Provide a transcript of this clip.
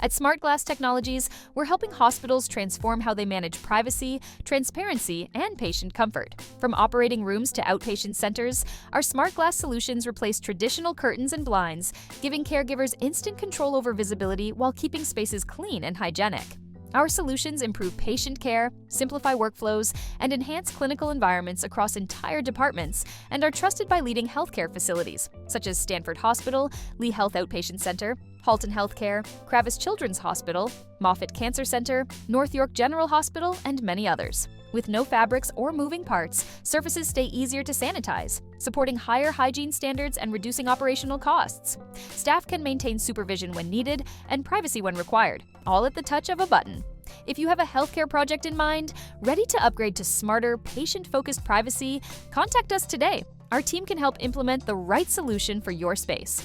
At Smart Glass Technologies, we're helping hospitals transform how they manage privacy, transparency, and patient comfort. From operating rooms to outpatient centers, our Smart Glass solutions replace traditional curtains and blinds, giving caregivers instant control over visibility while keeping spaces clean and hygienic. Our solutions improve patient care, simplify workflows, and enhance clinical environments across entire departments and are trusted by leading healthcare facilities, such as Stanford Hospital, Lee Health Outpatient Center, Halton Healthcare, Kravis Children's Hospital, Moffitt Cancer Center, North York General Hospital, and many others. With no fabrics or moving parts, surfaces stay easier to sanitize, supporting higher hygiene standards and reducing operational costs. Staff can maintain supervision when needed and privacy when required, all at the touch of a button. If you have a healthcare project in mind, ready to upgrade to smarter, patient-focused privacy, contact us today. Our team can help implement the right solution for your space.